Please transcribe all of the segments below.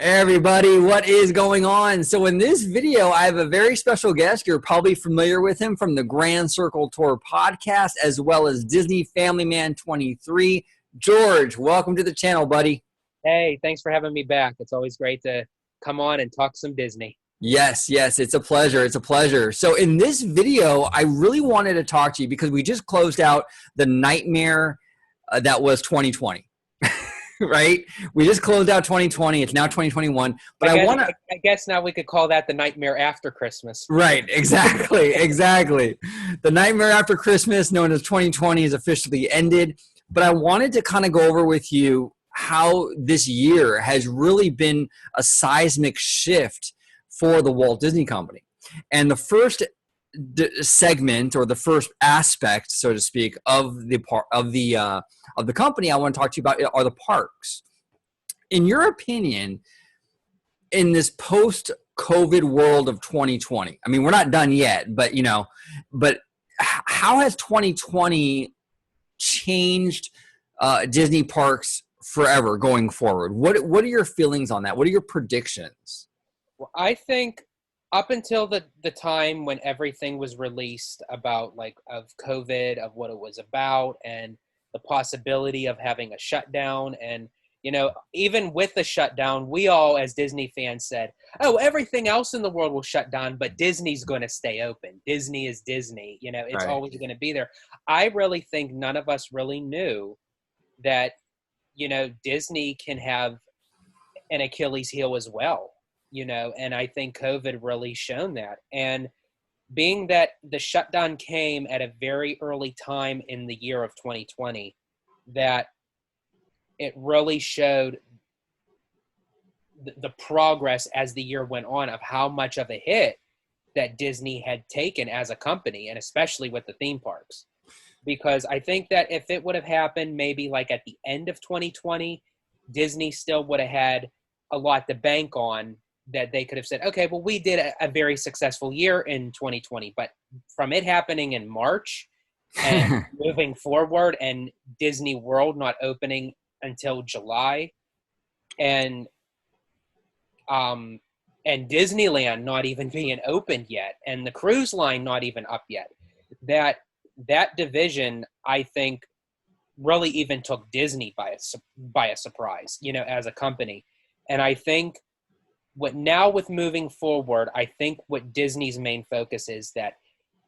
Everybody, what is going on? So in this video, I have a very special guest. You're probably familiar with him from the Grand Circle Tour podcast, as well as Disney Family Man 23. George, welcome to the channel, buddy. Hey, thanks for having me back. It's always great to come on and talk some Disney. Yes, it's a pleasure. It's a pleasure. So in this video, I really wanted to talk to you because we just closed out the nightmare that was 2020. Right? We just closed out 2020. It's now 2021. But I guess now we could call that the nightmare after Christmas. Right. Exactly. Exactly. The nightmare after Christmas, known as 2020, is officially ended. But I wanted to kind of go over with you how this year has really been a seismic shift for the Walt Disney Company. And the first segment, or the first aspect, so to speak, of the company I want to talk to you about are the parks. In your opinion, in this post-COVID world of 2020, I mean, we're not done yet, but how has 2020 changed Disney parks forever going forward? What are your feelings on that? What are your predictions? Well, I think up until the time when everything was released about of COVID, of what it was about, and the possibility of having a shutdown, and even with the shutdown, we all as Disney fans said, oh, everything else in the world will shut down, but Disney's going to stay open. Disney is Disney. It's right. Always going to be there. I really think none of us really knew that Disney can have an Achilles heel as well. And I think COVID really shown that. And being that the shutdown came at a very early time in the year of 2020, that it really showed the progress as the year went on of how much of a hit that Disney had taken as a company, and especially with the theme parks. Because I think that if it would have happened maybe at the end of 2020, Disney still would have had a lot to bank on, that they could have said, okay, well, we did a very successful year in 2020, but from it happening in March and moving forward, and Disney World not opening until July, and Disneyland not even being opened yet, and the cruise line not even up yet, that division, I think, really even took Disney by a surprise, as a company. And I think with moving forward, I think what Disney's main focus is that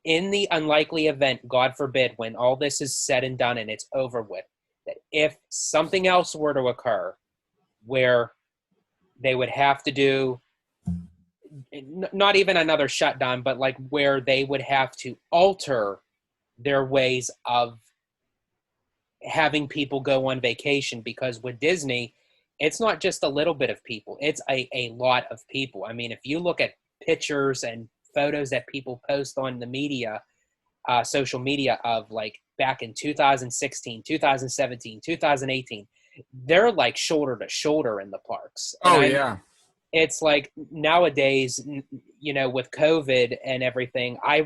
in the unlikely event, God forbid, when all this is said and done and it's over with, that if something else were to occur where they would have to do not even another shutdown, but where they would have to alter their ways of having people go on vacation, because with Disney, it's not just a little bit of people. It's a lot of people. I mean, if you look at pictures and photos that people post on the media, social media of back in 2016, 2017, 2018, they're shoulder to shoulder in the parks. Yeah. It's nowadays, with COVID and everything, I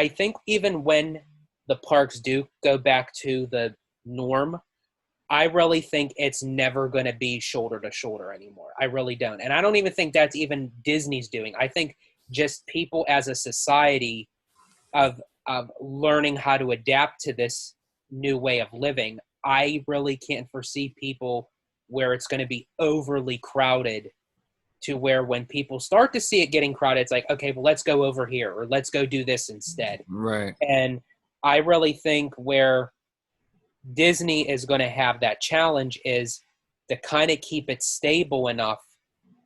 think even when the parks do go back to the norm, I really think it's never going to be shoulder to shoulder anymore. I really don't. And I don't even think that's even Disney's doing. I think just people as a society of learning how to adapt to this new way of living, I really can't foresee people where it's going to be overly crowded, to where when people start to see it getting crowded, it's okay, well, let's go over here, or let's go do this instead. Right. And I really think where Disney is going to have that challenge is to kind of keep it stable enough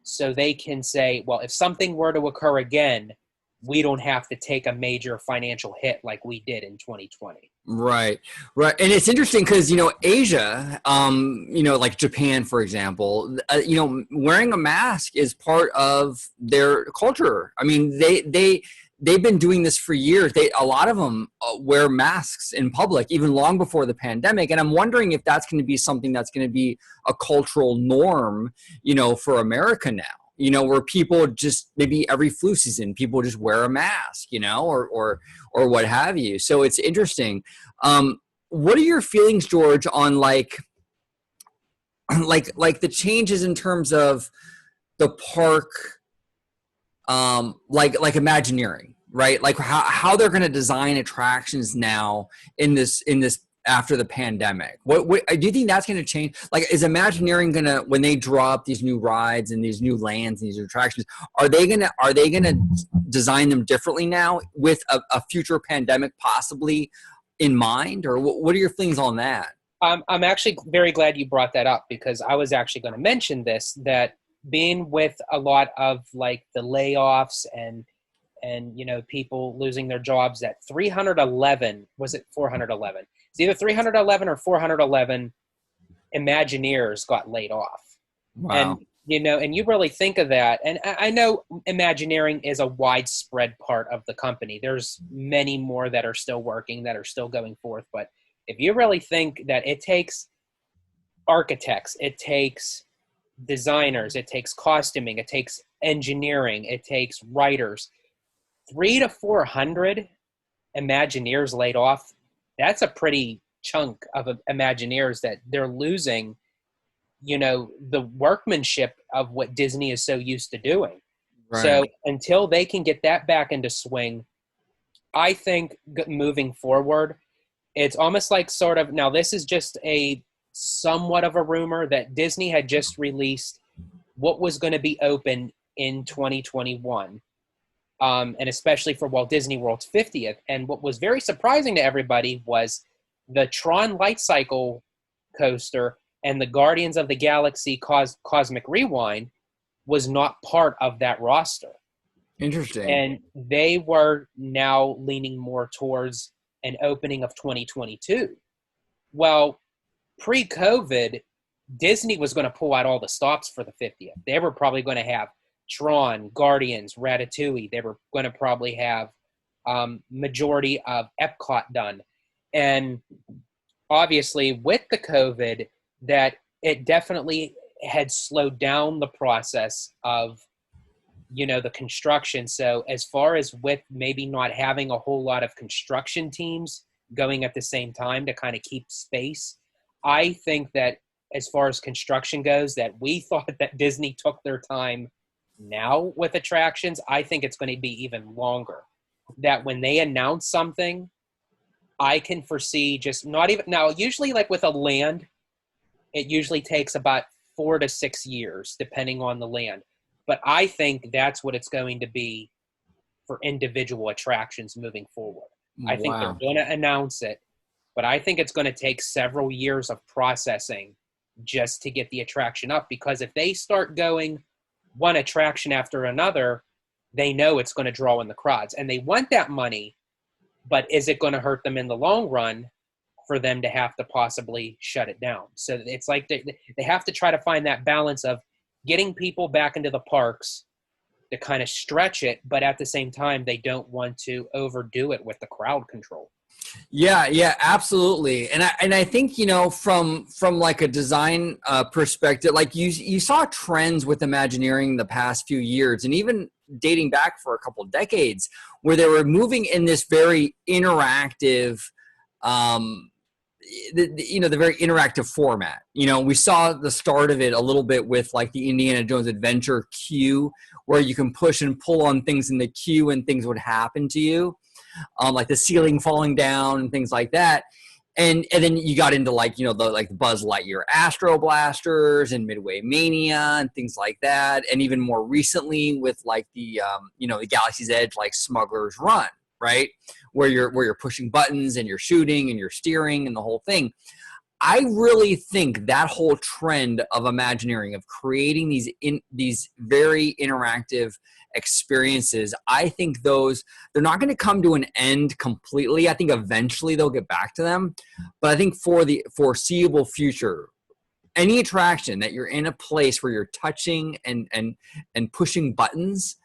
so they can say, well, if something were to occur again, we don't have to take a major financial hit like we did in 2020. Right. And it's interesting because, Asia, like Japan, for example, wearing a mask is part of their culture. I mean, they've been doing this for years. A lot of them wear masks in public, even long before the pandemic. And I'm wondering if that's going to be something that's going to be a cultural norm, for America now. Where people just, maybe every flu season, people just wear a mask, or what have you. So it's interesting. What are your feelings, George, on like the changes in terms of the park, like Imagineering, right? Like how they're going to design attractions now in this after the pandemic. What do you think that's going to change? Like, is Imagineering going to, when they draw up these new rides and these new lands and these attractions, are they going to design them differently now with a future pandemic possibly in mind? Or what are your feelings on that? I'm actually very glad you brought that up, because I was actually going to mention this, that being with a lot of like the layoffs and people losing their jobs, at 311, was it 411? It's either 311 or 411 Imagineers got laid off. Wow. And you really think of that. And I know Imagineering is a widespread part of the company. There's many more that are still working, that are still going forth. But if you really think that it takes architects, it takes designers, it takes costuming, it takes engineering, it takes writers, 300 to 400 Imagineers laid off, that's a pretty chunk of Imagineers that they're losing, the workmanship of what Disney is so used to doing. Right. So until they can get that back into swing, I think moving forward, it's almost like sort of, now this is just a somewhat of a rumor, that Disney had just released what was going to be open in 2021. And especially for Walt Disney World's 50th. And what was very surprising to everybody was the Tron Light Cycle coaster and the Guardians of the Galaxy Cosmic Rewind was not part of that roster. Interesting. And they were now leaning more towards an opening of 2022. Well, pre-COVID, Disney was going to pull out all the stops for the 50th. They were probably going to have Tron, Guardians, Ratatouille. They were going to probably have majority of Epcot done. And obviously with the COVID, that it definitely had slowed down the process of, the construction. So as far as with maybe not having a whole lot of construction teams going at the same time to kind of keep space, I think that as far as construction goes, that we thought that Disney took their time now with attractions. I think it's going to be even longer. That when they announce something, I can foresee just not even, now usually like with a land, it usually takes about 4 to 6 years depending on the land. But I think that's what it's going to be for individual attractions moving forward. I think they're going to announce it, but I think it's going to take several years of processing just to get the attraction up, because if they start going one attraction after another, they know it's going to draw in the crowds, and they want that money, but is it going to hurt them in the long run for them to have to possibly shut it down? So it's like they have to try to find that balance of getting people back into the parks to kind of stretch it, but at the same time, they don't want to overdo it with the crowd control. Yeah, absolutely. And I think, from like a design perspective, like you saw trends with Imagineering the past few years, and even dating back for a couple of decades, where they were moving in this very interactive, the very interactive format. We saw the start of it a little bit with like the Indiana Jones Adventure queue, where you can push and pull on things in the queue and things would happen to you. Like the ceiling falling down and things like that. And then you got into like, the Buzz Lightyear Astro Blasters and Midway Mania and things like that. And even more recently with like the Galaxy's Edge, like Smuggler's Run, right? Where you're pushing buttons and you're shooting and you're steering and the whole thing. I really think that whole trend of Imagineering, of creating these very interactive experiences, I think they're not going to come to an end completely. I think eventually they'll get back to them. But I think for the foreseeable future, any attraction that you're in a place where you're touching and pushing buttons,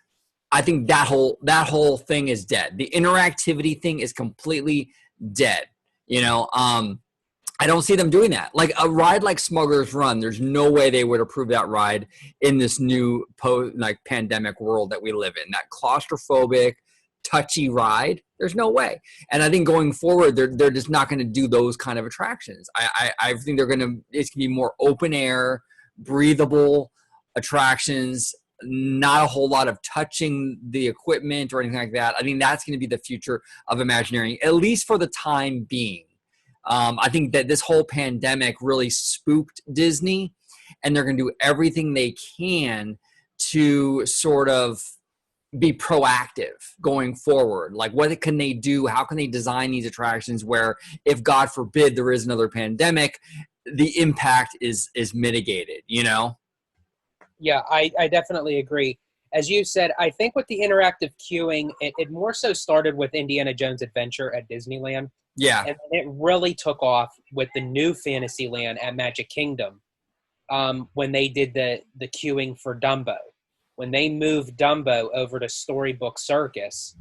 I think that whole thing is dead. The interactivity thing is completely dead. I don't see them doing that. Like a ride like Smuggler's Run, there's no way they would approve that ride in this new pandemic world that we live in. That claustrophobic, touchy ride. There's no way. And I think going forward, they're just not going to do those kind of attractions. I think it's going to be more open air, breathable attractions, not a whole lot of touching the equipment or anything like that. I think that's going to be the future of Imagineering, at least for the time being. I think that this whole pandemic really spooked Disney, and they're going to do everything they can to sort of be proactive going forward. Like, what can they do? How can they design these attractions where, if God forbid there is another pandemic, the impact is mitigated, you know? Yeah, I definitely agree. As you said, I think with the interactive queuing, it more so started with Indiana Jones Adventure at Disneyland. Yeah. And it really took off with the new Fantasyland at Magic Kingdom, when they did the queuing for Dumbo. When they moved Dumbo over to Storybook Circus,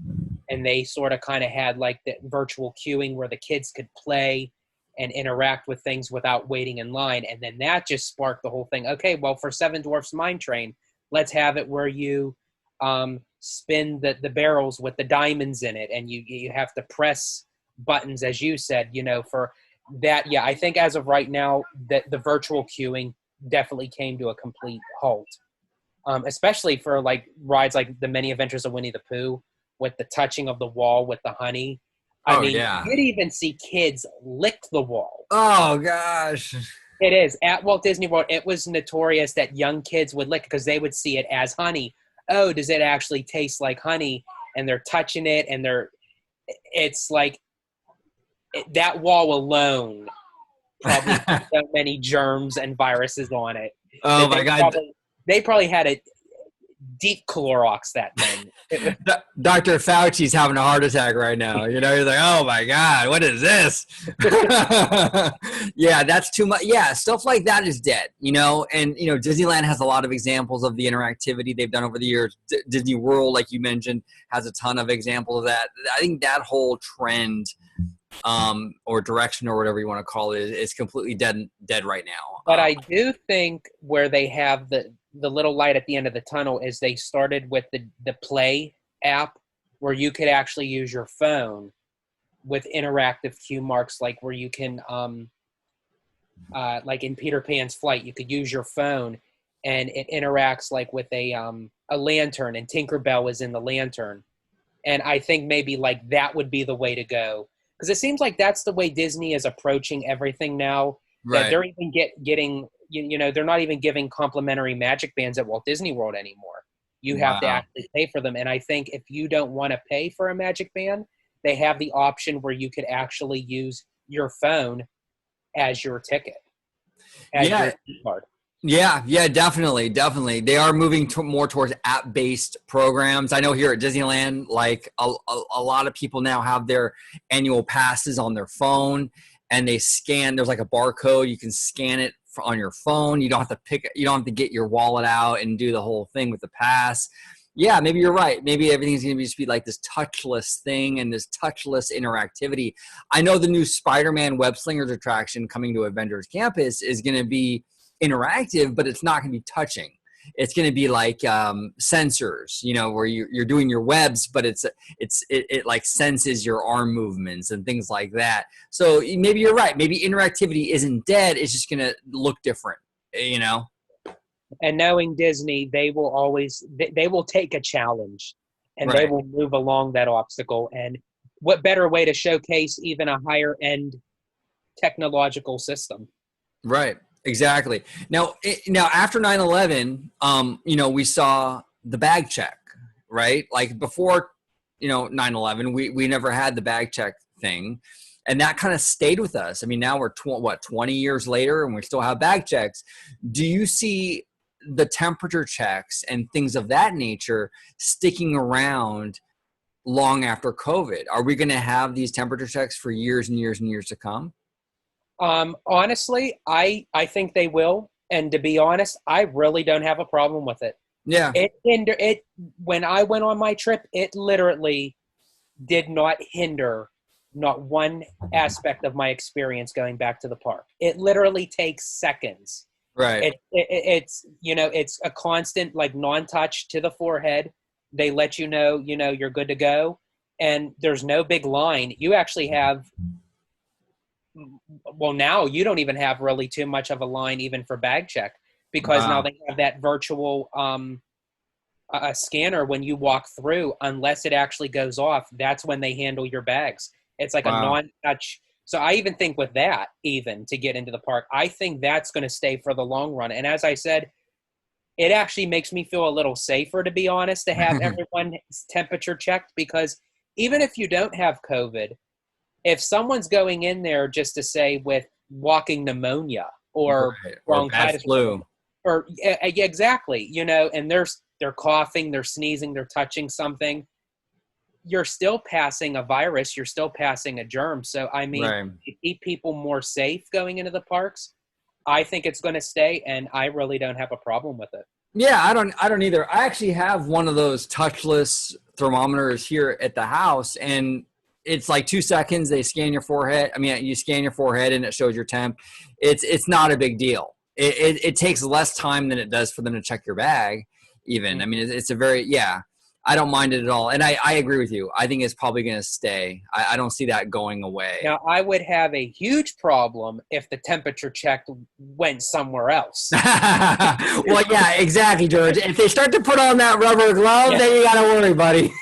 and they sort of kind of had like the virtual queuing where the kids could play and interact with things without waiting in line. And then that just sparked the whole thing. Okay, well, for Seven Dwarfs Mine Train, let's have it where you spin the barrels with the diamonds in it, and you have to press buttons, as you said, you know, for that. Yeah, I think as of right now, that the virtual queuing definitely came to a complete halt. Especially for like rides like the Many Adventures of Winnie the Pooh, with the touching of the wall with the honey. I mean, yeah. you'd even see kids lick the wall. Oh, gosh. It is. At Walt Disney World, it was notorious that young kids would lick because they would see it as honey. Oh, does it actually taste like honey? And they're touching it, and it's like that wall alone probably has so many germs and viruses on it. Oh, my God. They probably had a deep Clorox that thing. Dr. Fauci's having a heart attack right now. You know, he's like, oh my God, what is this? Yeah, that's too much. Yeah, stuff like that is dead, you know? And, you know, Disneyland has a lot of examples of the interactivity they've done over the years. Disney World, like you mentioned, has a ton of examples of that. I think that whole trend or direction or whatever you want to call it is completely dead right now. But I do think where they have the little light at the end of the tunnel is they started with the Play app, where you could actually use your phone with interactive cue marks, like where you can, like in Peter Pan's Flight, you could use your phone and it interacts like with a lantern, and Tinkerbell is in the lantern. And I think maybe like that would be the way to go. Because it seems like that's the way Disney is approaching everything now. Right. That they're even getting, you know, they're not even giving complimentary magic bands at Walt Disney World anymore. You have to actually pay for them. And I think if you don't want to pay for a magic band, they have the option where you could actually use your phone as your ticket. As your card. Yeah, definitely. They are moving more towards app-based programs. I know here at Disneyland, like a lot of people now have their annual passes on their phone, and they scan. There's like a barcode. You can scan it on your phone. You don't have to get your wallet out and do the whole thing with the pass. Yeah, maybe you're right. Maybe everything's going to just be like this touchless thing and this touchless interactivity. I know the new Spider-Man Web Slingers attraction coming to Avengers Campus is going to be interactive, but it's not going to be touching. It's going to be like sensors, you know, where you're doing your webs, but it like senses your arm movements and things like that. So maybe you're right. Maybe interactivity isn't dead. It's just going to look different, you know? And knowing Disney, they will take a challenge, and they will move along that obstacle. And what better way to showcase even a higher end technological system? Right. Exactly. Now after 9/11, you know, we saw the bag check, right? Like before, you know, 9/11, we never had the bag check thing, and that kind of stayed with us. I mean, now we're 20 years later, and we still have bag checks. Do you see the temperature checks and things of that nature sticking around long after COVID? Are we going to have these temperature checks for years and years and years to come? Honestly, I think they will. And to be honest, I really don't have a problem with it. Yeah. When I went on my trip, it literally did not hinder not one aspect of my experience going back to the park. It literally takes seconds. Right. It's, you know, it's a constant like non-touch to the forehead. They let you know, you're good to go. and there's no big line. You actually have, well, now you don't even have really too much of a line even for bag check, because now Wow. they have that virtual a scanner when you walk through. Unless it actually goes off, that's when they handle your bags. It's like a Wow. non-touch. So I even think with that, even to get into the park, I think that's going to stay for the long run. And as I said, it actually makes me feel a little safer, to be honest, to have everyone's temperature checked, because even if you don't have COVID, if someone's going in there just to say with walking pneumonia or Right. Or bad bronchitis or something, flu. or yeah, exactly, and they're coughing, they're sneezing, they're touching something, you're still passing a virus, you're still passing a germ. So I mean, Right. to keep people more safe going into the parks, I think it's going to stay, and I really don't have a problem with it. Yeah, I don't either. I actually have one of those touchless thermometers here at the house, and it's like 2 seconds. They scan your forehead. I mean, you scan your forehead and it shows your temp. It's not a big deal. It takes less time than it does for them to check your bag even. I mean, it's a very, yeah, I don't mind it at all. And I agree with you. I think it's probably going to stay. I don't see that going away. Now, I would have a huge problem if the temperature check went somewhere else. Well, yeah, exactly, George. If they start to put on that rubber glove, Yeah. then you got to worry, buddy.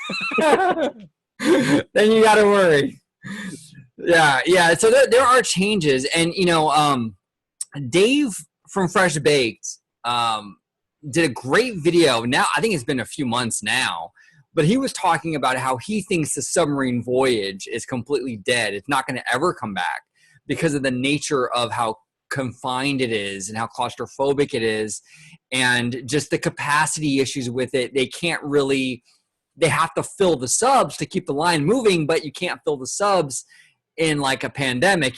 Then you got to worry. Yeah, yeah. So there are changes. And, Dave from Fresh Baked did a great video. Now, I think it's been a few months now, but he was talking about how he thinks the submarine voyage is completely dead. It's not going to ever come back because of the nature of how confined it is and how claustrophobic it is, and just the capacity issues with it. They have to fill the subs to keep the line moving, but you can't fill the subs in like a pandemic,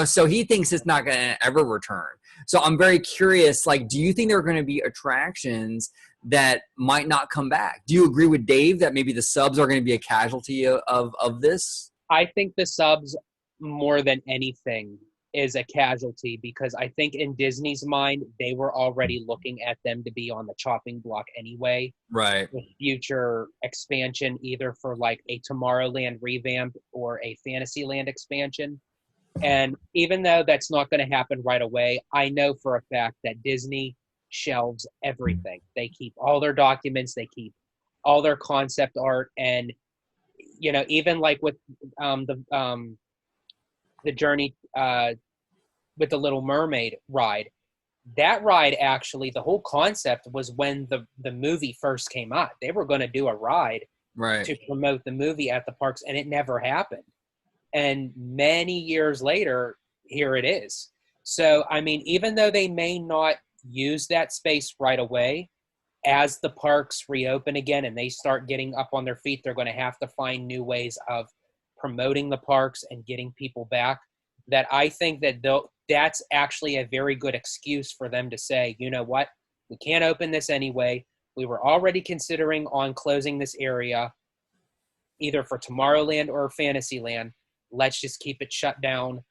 so he thinks it's not going to ever return. So I'm very curious, like, do you think there are going to be attractions that might not come back? Do you agree with Dave that maybe the subs are going to be a casualty of this? I think the subs, more than anything, is a casualty, because I think in Disney's mind, they were already looking at them to be on the chopping block anyway. Right. With future expansion, either for like a Tomorrowland revamp or a Fantasyland expansion. And even though that's not going to happen right away, I know for a fact that Disney shelves everything. They keep all their documents, they keep all their concept art, and even like with the journey with the Little Mermaid ride. That ride, actually, the whole concept was when the movie first came out. They were going to do a ride Right. to promote the movie at the parks, and it never happened. And many years later, here it is. So, I mean, even though they may not use that space right away, as the parks reopen again and they start getting up on their feet, they're going to have to find new ways of promoting the parks and getting people back. That I think that that's actually a very good excuse for them to say, you know what, we can't open this anyway. We were already considering on closing this area, either for Tomorrowland or Fantasyland. Let's just keep it shut down.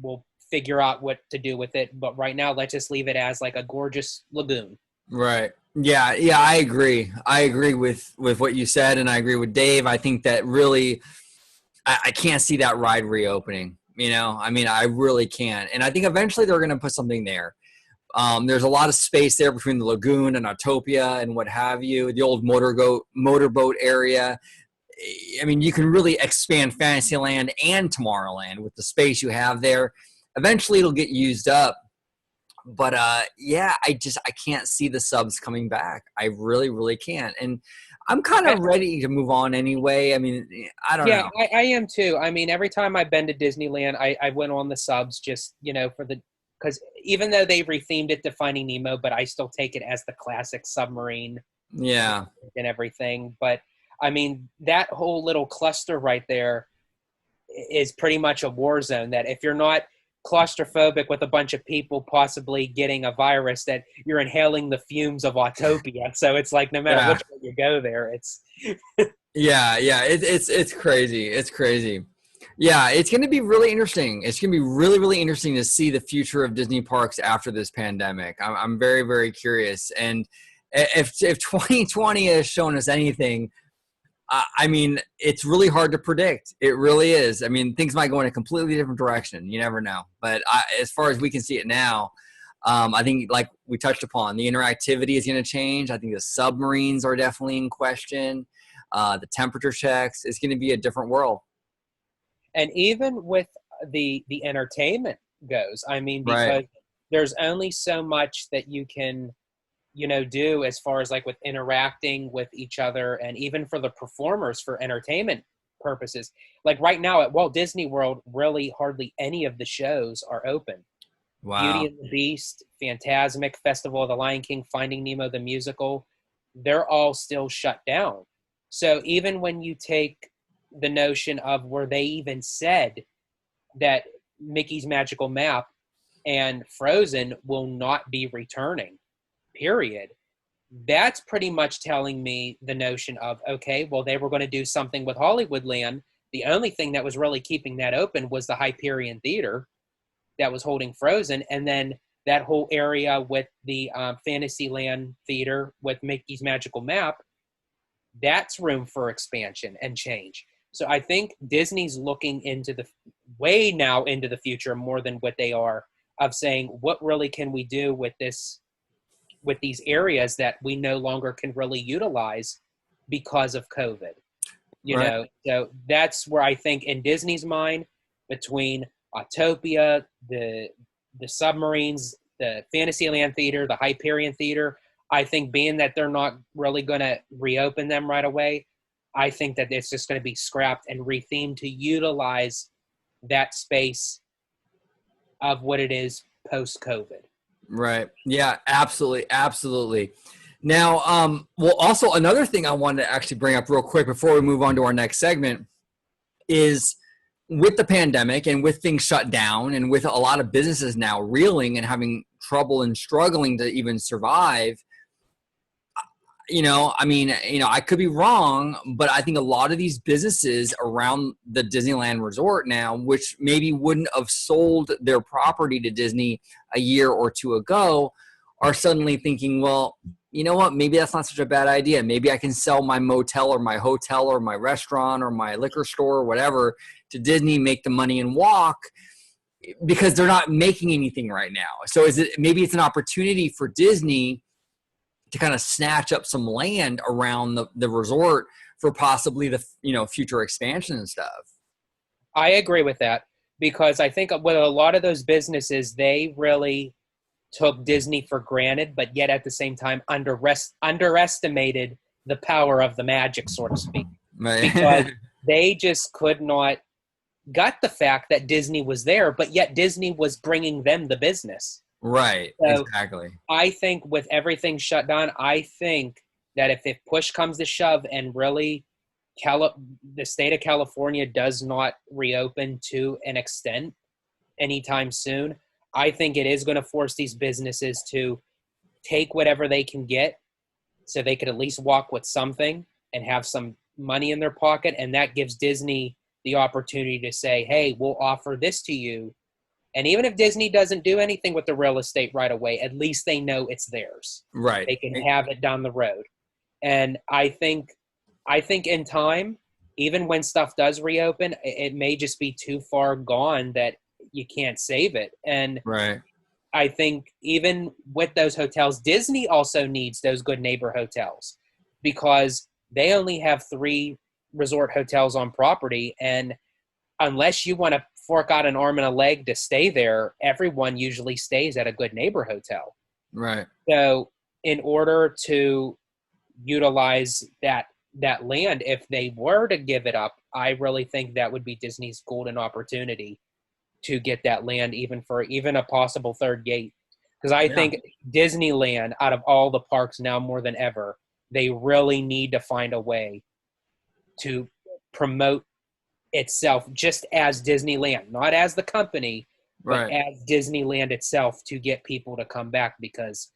We'll figure out what to do with it. But right now, let's just leave it as like a gorgeous lagoon. Right. Yeah. Yeah. I agree. I agree with what you said, and I agree with Dave. I think that really, I can't see that ride reopening. I mean, I really can't. And I think eventually they're going to put something there. There's a lot of space there between the lagoon and Autopia and what have you, the old motorboat area. I mean, you can really expand Fantasyland and Tomorrowland with the space you have there. Eventually it'll get used up. But yeah, I can't see the subs coming back. I really, really can't. And I'm kind of ready to move on anyway. I mean, I don't know. Yeah, I am too. I mean, every time I've been to Disneyland, I went on the subs just, because even though they rethemed it to Finding Nemo, but I still take it as the classic submarine. Yeah. And everything. But I mean, that whole little cluster right there is pretty much a war zone, that if you're not claustrophobic with a bunch of people possibly getting a virus, that you're inhaling the fumes of Autopia. So it's like, no matter which way you go there, it's yeah, it's crazy. It's crazy. Yeah, it's going to be really interesting. It's going to be really, really interesting to see the future of Disney parks after this pandemic. I'm very, very curious. And if 2020 has shown us anything, I mean, it's really hard to predict. It really is. I mean, things might go in a completely different direction. You never know. But as far as we can see it now, I think, like we touched upon, the interactivity is going to change. I think the submarines are definitely in question. The temperature checks. It's going to be a different world. And even with the entertainment goes, I mean, because Right. there's only so much that you can, do as far as like with interacting with each other, and even for the performers for entertainment purposes. Like right now at Walt Disney World, really hardly any of the shows are open. Beauty Wow. and the Beast, Fantasmic, Festival of the Lion King, Finding Nemo the musical, they're all still shut down. So even when you take the notion of where they even said that Mickey's Magical Map and Frozen will not be returning, period, that's pretty much telling me the notion of, okay, well, they were going to do something with Hollywoodland. The only thing that was really keeping that open was the Hyperion Theater that was holding Frozen, and then that whole area with the Fantasyland Theater with Mickey's Magical Map, that's room for expansion and change. So I think Disney's looking into the way now into the future more than what they are, of saying, what really can we do with this, with these areas that we no longer can really utilize because of COVID. Right. So that's where I think in Disney's mind, between Autopia, the submarines, the Fantasyland Theater, the Hyperion Theater, I think being that they're not really going to reopen them right away, I think that it's just going to be scrapped and rethemed to utilize that space of what it is post-COVID. Right. Yeah, absolutely. Absolutely. Now, well, also another thing I wanted to actually bring up real quick before we move on to our next segment is, with the pandemic and with things shut down and with a lot of businesses now reeling and having trouble and struggling to even survive, I mean, I could be wrong, but I think a lot of these businesses around the Disneyland Resort now, which maybe wouldn't have sold their property to Disney a year or two ago, are suddenly thinking, well, you know what? Maybe that's not such a bad idea. Maybe I can sell my motel or my hotel or my restaurant or my liquor store or whatever to Disney, make the money and walk, because they're not making anything right now. So maybe it's an opportunity for Disney to kind of snatch up some land around the resort for possibly the future expansion and stuff. I agree with that, because I think with a lot of those businesses, they really took Disney for granted, but yet at the same time underestimated the power of the magic, so to speak. Right. Because they just could not gut the fact that Disney was there, but yet Disney was bringing them the business. Right. So exactly. I think with everything shut down, I think that if push comes to shove and really the state of California does not reopen to an extent anytime soon, I think it is going to force these businesses to take whatever they can get so they could at least walk with something and have some money in their pocket. And that gives Disney the opportunity to say, hey, we'll offer this to you. And even if Disney doesn't do anything with the real estate right away, at least they know it's theirs. Right. They can have it down the road. And I think in time, even when stuff does reopen, it may just be too far gone that you can't save it. And right. I think even with those hotels, Disney also needs those good neighbor hotels, because they only have 3 resort hotels on property. And unless you want to fork out an arm and a leg to stay there, everyone usually stays at a good neighbor hotel. Right. So in order to utilize that land, if they were to give it up, I really think that would be Disney's golden opportunity to get that land, even for a possible third gate. Because I think Disneyland, out of all the parks now more than ever, they really need to find a way to promote itself just as Disneyland, not as the company, but as Disneyland itself, to get people to come back, because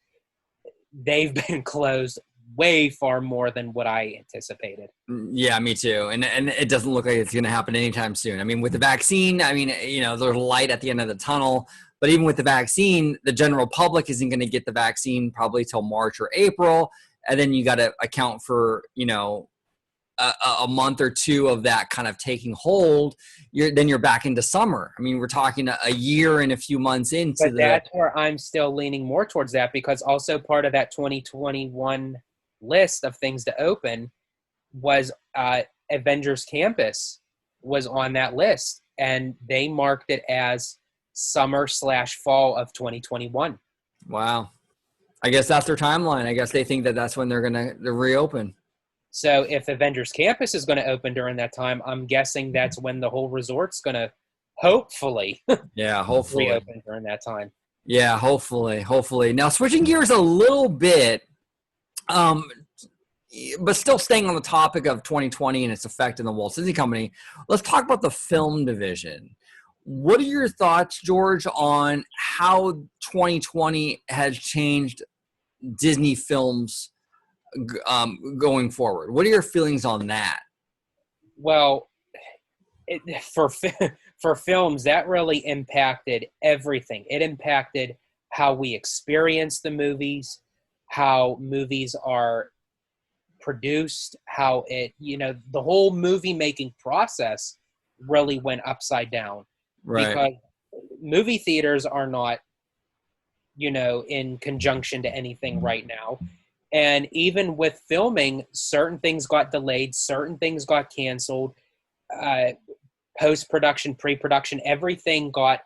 they've been closed way far more than what I anticipated. Yeah, me too. And it doesn't look like it's going to happen anytime soon. I mean, with the vaccine, I mean, there's light at the end of the tunnel, but even with the vaccine, the general public isn't going to get the vaccine probably till March or April. And then you got to account for, a month or two of that kind of taking hold, then you're back into summer. I mean, we're talking a year and a few months into But that's where I'm still leaning more towards that, because also part of that 2021 list of things to open was Avengers Campus was on that list, and they marked it as summer/fall of 2021. Wow. I guess that's their timeline. I guess they think that that's when they're going to reopen. So if Avengers Campus is going to open during that time, I'm guessing that's when the whole resort's going to hopefully reopen during that time. Yeah, hopefully. Now, switching gears a little bit, but still staying on the topic of 2020 and its effect in the Walt Disney Company, let's talk about the film division. What are your thoughts, George, on how 2020 has changed Disney films going forward? What are your feelings on that? Well, for films, that really impacted everything. It impacted how we experience the movies, how movies are produced, how the whole movie making process really went upside down. Right. Because movie theaters are not, in conjunction to anything right now. And even with filming, certain things got delayed, certain things got canceled, post-production, pre-production, everything got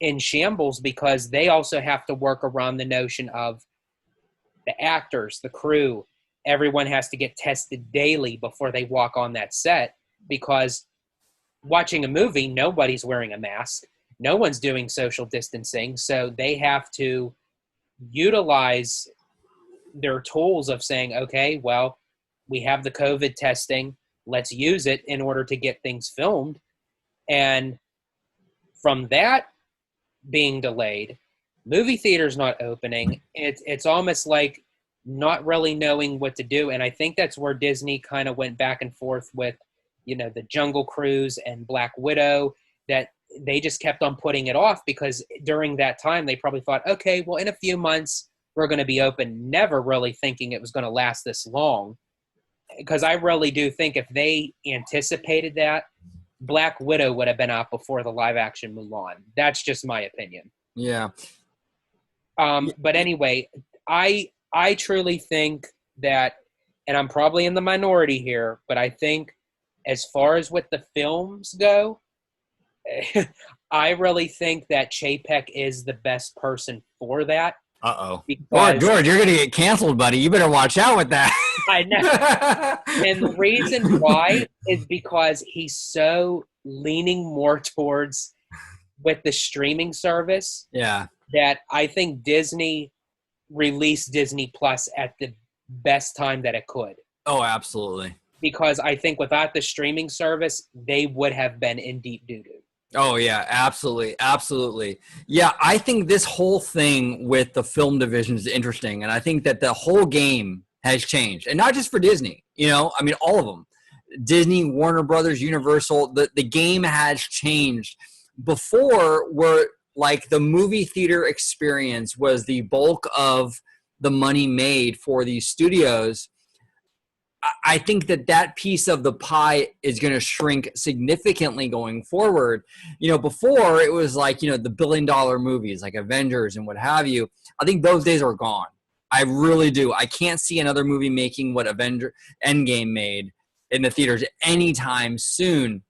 in shambles because they also have to work around the notion of the actors, the crew. Everyone has to get tested daily before they walk on that set, because watching a movie, nobody's wearing a mask. No one's doing social distancing. So they have to utilize their tools of saying, okay, well, we have the COVID testing. Let's use it in order to get things filmed. And from that being delayed, movie theaters not opening, it's almost like not really knowing what to do. And I think that's where Disney kind of went back and forth with, the Jungle Cruise and Black Widow, that they just kept on putting it off because during that time they probably thought, okay, well, in a few months we're going to be open, never really thinking it was going to last this long. Because I really do think if they anticipated that, Black Widow would have been out before the live action Mulan. That's just my opinion. Yeah. But anyway, I truly think that, and I'm probably in the minority here, but I think as far as with the films go, I really think that Chapek is the best person for that. Uh-oh. George, you're going to get canceled, buddy. You better watch out with that. I know. And the reason why is because he's so leaning more towards with the streaming service. Yeah. That I think Disney released Disney Plus at the best time that it could. Oh, absolutely. Because I think without the streaming service, they would have been in deep doo-doo. Oh, yeah, absolutely. Absolutely. Yeah, I think this whole thing with the film division is interesting. And I think that the whole game has changed. And not just for Disney, all of them. Disney, Warner Brothers, Universal, the game has changed. Before, where like the movie theater experience was the bulk of the money made for these studios, I think that piece of the pie is going to shrink significantly going forward. Before it was like, the $1 billion movies like Avengers and what have you. I think those days are gone. I really do. I can't see another movie making what Endgame made in the theaters anytime soon.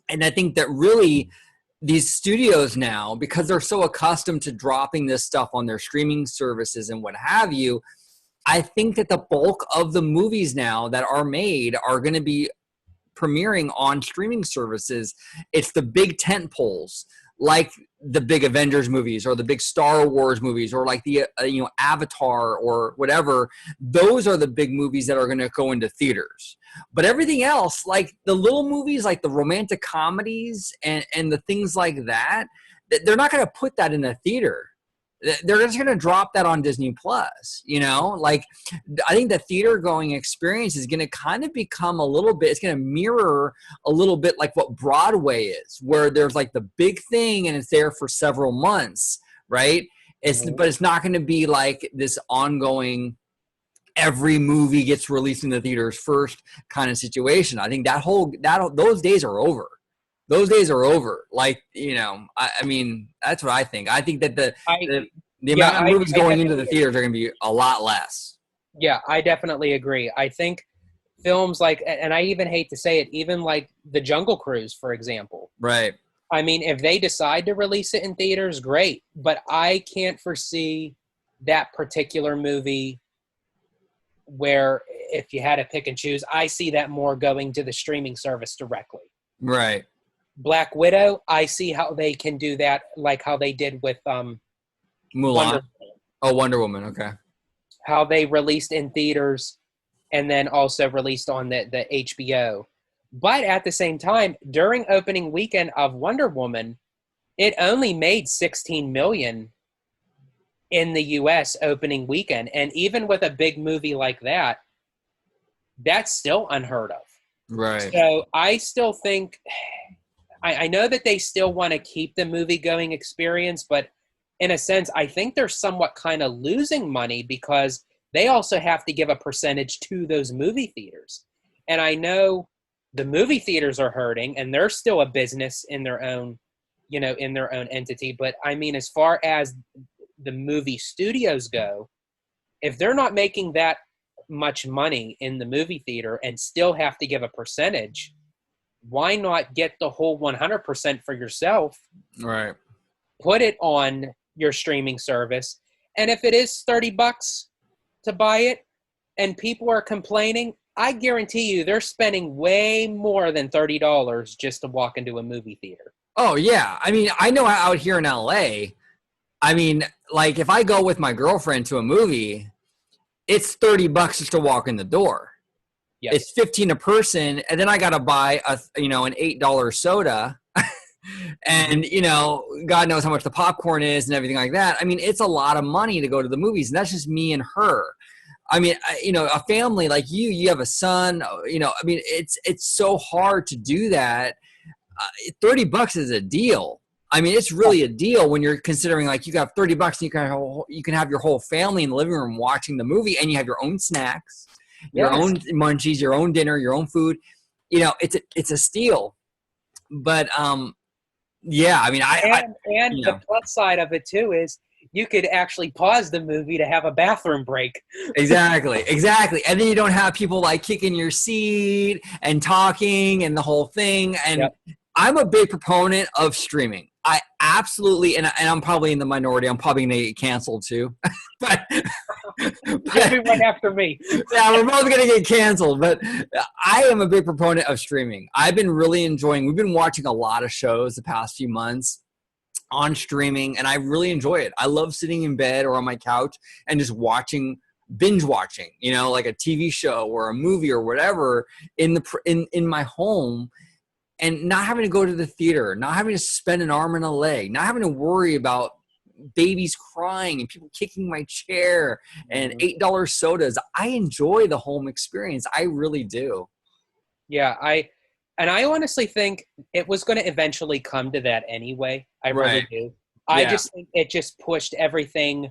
And I think that really these studios now, because they're so accustomed to dropping this stuff on their streaming services and what have you, I think that the bulk of the movies now that are made are going to be premiering on streaming services. It's the big tent poles, like the big Avengers movies or the big Star Wars movies or like the Avatar or whatever. Those are the big movies that are going to go into theaters. But everything else, like the little movies, like the romantic comedies and the things like that, they're not going to put that in a theater. They're just going to drop that on Disney Plus, Like, I think the theater going experience is going to kind of become a little bit, it's going to mirror a little bit like what Broadway is, where there's like the big thing and it's there for several months, right? But it's not going to be like this ongoing every movie gets released in the theaters first kind of situation. I think those days are over. Those days are over. Like, I mean, that's what I think. I think that the amount of movies going into the theaters are going to be a lot less. Yeah, I definitely agree. I think films like, and I even hate to say it, even like The Jungle Cruise, for example. Right. I mean, if they decide to release it in theaters, great. But I can't foresee that particular movie where if you had to pick and choose, I see that more going to the streaming service directly. Right. Black Widow, I see how they can do that, like how they did with Mulan. Wonder Woman. Okay. How they released in theaters and then also released on the HBO. But at the same time, during opening weekend of Wonder Woman, it only made $16 million in the U.S. opening weekend. And even with a big movie like that, that's still unheard of. Right. So I still think, I know that they still want to keep the movie-going experience, but in a sense, I think they're somewhat kind of losing money because they also have to give a percentage to those movie theaters. And I know the movie theaters are hurting, and they're still a business in their own, in their own entity. But I mean, as far as the movie studios go, if they're not making that much money in the movie theater and still have to give a percentage, why not get the whole 100% for yourself? Right. Put it on your streaming service. And if it is $30 to buy it and people are complaining, I guarantee you they're spending way more than $30 just to walk into a movie theater. Oh, yeah. I mean, I know out here in LA, I mean, like if I go with my girlfriend to a movie, it's $30 just to walk in the door. Yes. It's $15 a person, and then I got to buy an $8 soda. And, God knows how much the popcorn is and everything like that. I mean, it's a lot of money to go to the movies, and that's just me and her. I mean, a family like you have a son, I mean, it's so hard to do that. $30 is a deal. I mean, it's really a deal when you're considering like you got $30 and you can have your whole family in the living room watching the movie, and you have your own snacks, your own munchies, your own dinner, your own food. It's a steal. But yeah, I mean, the plus side of it too is you could actually pause the movie to have a bathroom break. Exactly. And then you don't have people like kicking your seat and talking and the whole thing. And I'm a big proponent of streaming. I absolutely, and I'm probably in the minority. I'm probably going to get canceled too. but everyone after me. Yeah, we're both going to get canceled. But I am a big proponent of streaming. I've been really enjoying. We've been watching a lot of shows the past few months on streaming, and I really enjoy it. I love sitting in bed or on my couch and just binge watching, like a TV show or a movie or whatever in my home. And not having to go to the theater, not having to spend an arm and a leg, not having to worry about babies crying and people kicking my chair and $8 sodas. I enjoy the home experience. I really do. Yeah, I honestly think it was going to eventually come to that anyway. I really do. I just think it just pushed everything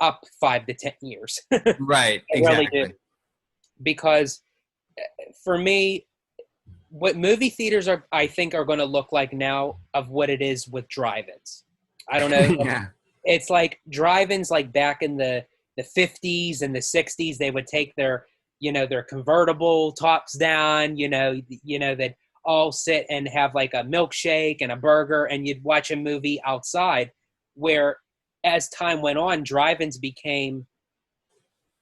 up 5 to 10 years. Right, exactly. Really did. Because for me, what movie theaters I think are going to look like now of what it is with drive-ins. I don't know. Yeah. It's like drive-ins like back in the 50s and the 60s, they would take their convertible tops down, they'd all sit and have like a milkshake and a burger, and you'd watch a movie outside. Where as time went on, drive-ins became,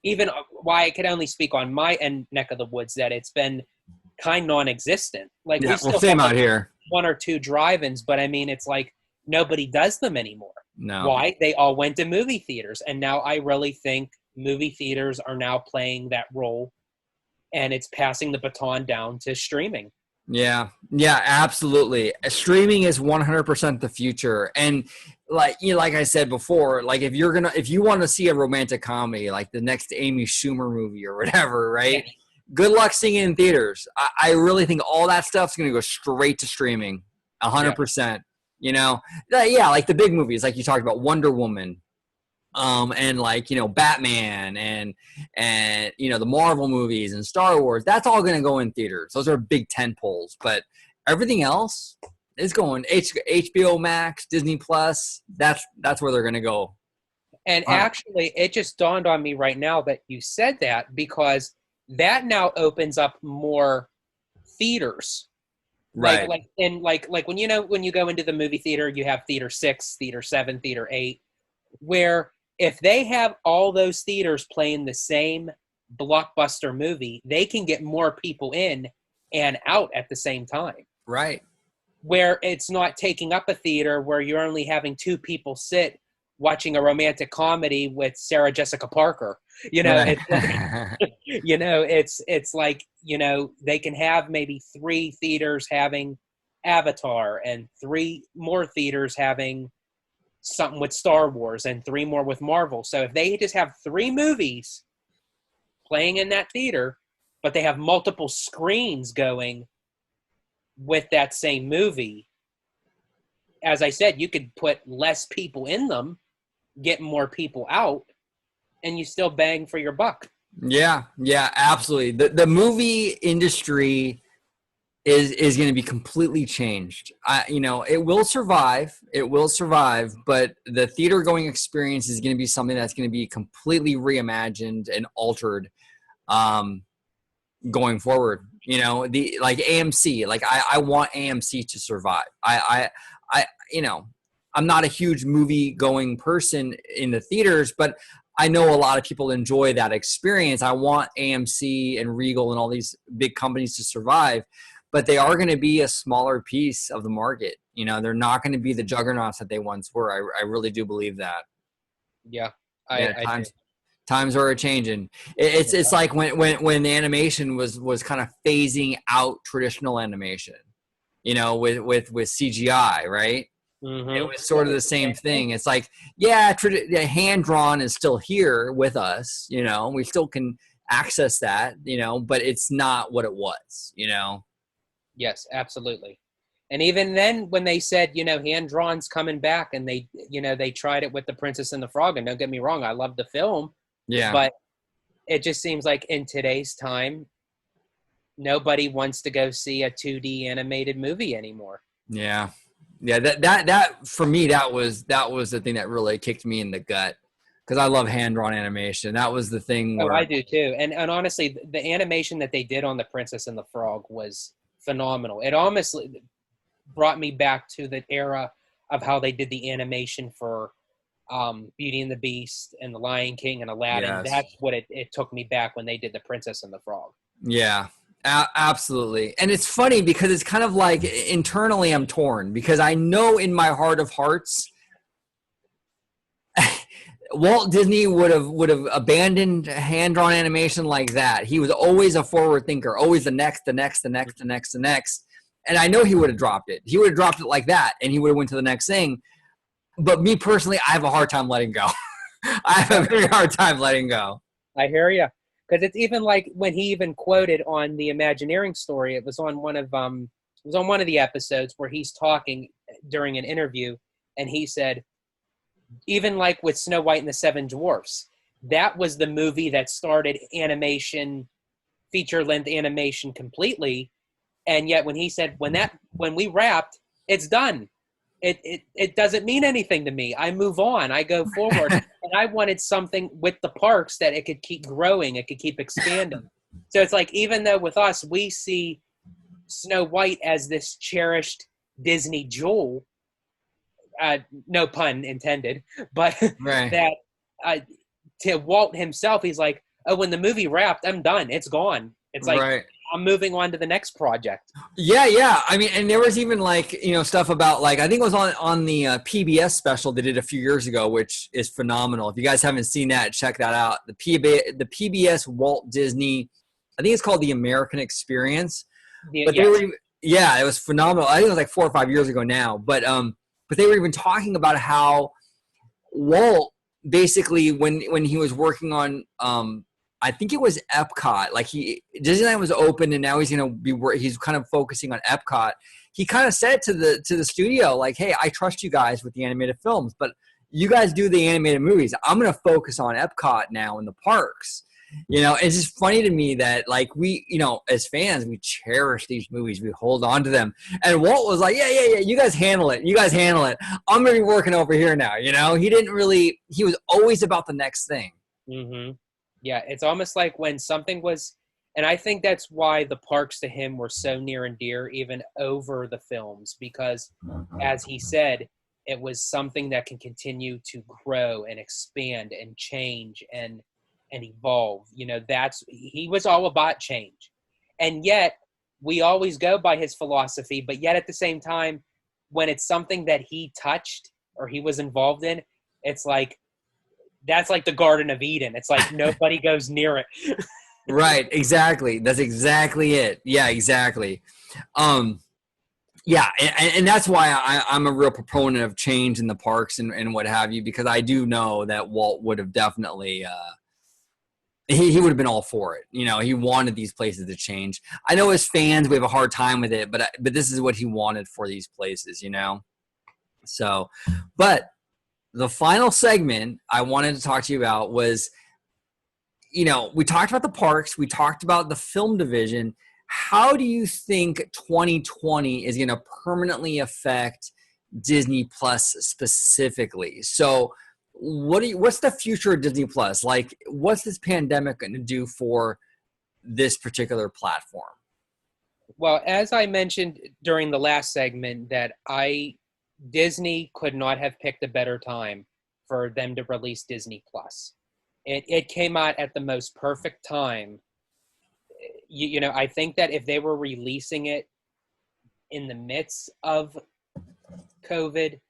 even why I could only speak on my neck of the woods, that it's been kind non-existent. Like we still same have out here. 1 or 2 drive-ins, but I mean, it's like nobody does them anymore. No. Why? They all went to movie theaters, and now I really think movie theaters are now playing that role, and it's passing the baton down to streaming. Yeah, absolutely. Streaming is 100% the future. And like I said before, like if you want to see a romantic comedy, like the next Amy Schumer movie or whatever, right? Yeah. Good luck seeing it in theaters. I really think all that stuff's going to go straight to streaming, 100%. Yeah. Yeah, like the big movies, like you talked about, Wonder Woman, and like, Batman and the Marvel movies and Star Wars, that's all going to go in theaters. Those are big tent poles, but everything else is going HBO Max, Disney Plus. That's where they're going to go. And actually, it just dawned on me right now that you said that, because that now opens up more theaters. Right. Like when you go into the movie theater, you have theater 6, theater 7, theater 8, where if they have all those theaters playing the same blockbuster movie, they can get more people in and out at the same time. Right. Where it's not taking up a theater where you're only having 2 people sit watching a romantic comedy with Sarah Jessica Parker. Right. It's like, they can have maybe 3 theaters having Avatar and 3 more theaters having something with Star Wars and 3 more with Marvel. So if they just have 3 movies playing in that theater, but they have multiple screens going with that same movie, as I said, you could put less people in them, get more people out, and you still bang for your buck. Yeah, absolutely. The movie industry is going to be completely changed. It will survive. It will survive, but the theater going experience is going to be something that's going to be completely reimagined and altered going forward. Like AMC, like I want AMC to survive. I'm not a huge movie going person in the theaters, but I know a lot of people enjoy that experience. I want AMC and Regal and all these big companies to survive, but they are going to be a smaller piece of the market. They're not going to be the juggernauts that they once were. I really do believe that. Yeah. Times are changing. It's like when the animation was kind of phasing out traditional animation, with CGI, right? Mm-hmm. It was sort of the same thing. It's like, hand drawn is still here with us, we still can access that, but it's not what it was, Yes, absolutely. And even then, when they said, hand drawn's coming back, and they tried it with The Princess and the Frog, and don't get me wrong, I love the film. Yeah. But it just seems like in today's time, nobody wants to go see a 2D animated movie anymore. Yeah. Yeah, that for me, that was the thing that really kicked me in the gut, because I love hand-drawn animation. That was the thing where I do too. And honestly, the animation that they did on The Princess and the Frog was phenomenal. It almost brought me back to the era of how they did the animation for Beauty and the Beast and The Lion King and Aladdin. Yes. That's what it took me back when they did The Princess and the Frog. Yeah. Absolutely. And it's funny because it's kind of like internally I'm torn, because I know in my heart of hearts Walt Disney would have abandoned hand-drawn animation like that. He was always a forward thinker, always the next. And I know he would have dropped it. He would have dropped it like that, and he would have went to the next thing. But me personally, I have a hard time letting go. I have a very hard time letting go. I hear you. Because it's even like when he even quoted on the Imagineering story, it was on one of the episodes where he's talking during an interview, and he said, even like with Snow White and the Seven Dwarfs, that was the movie that started animation, feature-length animation completely. And yet when he said, when we wrapped, it's done. It doesn't mean anything to me. I move on. I go forward. And I wanted something with the parks that it could keep growing. It could keep expanding. So it's like, even though with us, we see Snow White as this cherished Disney jewel, no pun intended, but Right. that to Walt himself, he's like, oh, when the movie wrapped, I'm done. It's gone. It's like, right. I'm moving on to the next project. Yeah. I mean, and there was even like, stuff about like, I think it was on the PBS special they did a few years ago, which is phenomenal. If you guys haven't seen that, check that out. The PBS Walt Disney, I think it's called The American Experience. But it was phenomenal. I think it was like 4 or 5 years ago now. But they were even talking about how Walt basically, when he was working on I think it was Epcot. Like Disneyland was open, and now he's kind of focusing on Epcot. He kind of said to the studio, like, "Hey, I trust you guys with the animated films, but you guys do the animated movies. I'm going to focus on Epcot now in the parks. You know, it's just funny to me that like we, you know, as fans, we cherish these movies. We hold on to them. And Walt was like, yeah, you guys handle it. You guys handle it. I'm going to be working over here now. You know, he was always about the next thing. Mm-hmm. Yeah, it's almost like when something was, and I think that's why the parks to him were so near and dear, even over the films, because as he said, it was something that can continue to grow and expand and change and evolve. You know, he was all about change. And yet we always go by his philosophy, but yet at the same time, when it's something that he touched or he was involved in, it's like, that's like the Garden of Eden. It's like nobody goes near it. Right. Exactly. That's exactly it. Yeah, exactly. Yeah. And that's why I'm a real proponent of change in the parks and what have you, because I do know that Walt would have definitely, he would have been all for it. You know, he wanted these places to change. I know as fans, we have a hard time with it, but this is what he wanted for these places, you know? So, but the final segment I wanted to talk to you about was, you know, we talked about the parks, we talked about the film division. How do you think 2020 is going to permanently affect Disney Plus specifically? So what's the future of Disney Plus? Like, what's this pandemic going to do for this particular platform? Well, as I mentioned during the last segment, that Disney could not have picked a better time for them to release Disney Plus. It came out at the most perfect time. You know, I think that if they were releasing it in the midst of COVID,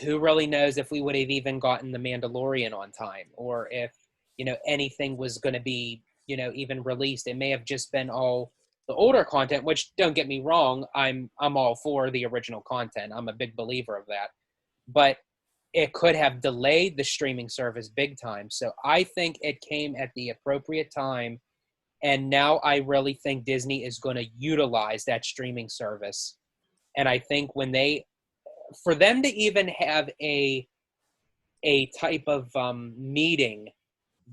who really knows if we would have even gotten The Mandalorian on time, or if, you know, anything was going to be, you know, even released. It may have just been all the older content, which, don't get me wrong, I'm all for the original content. I'm a big believer of that. But it could have delayed the streaming service big time. So I think it came at the appropriate time. And now I really think Disney is going to utilize that streaming service. And I think for them to even have a type of meeting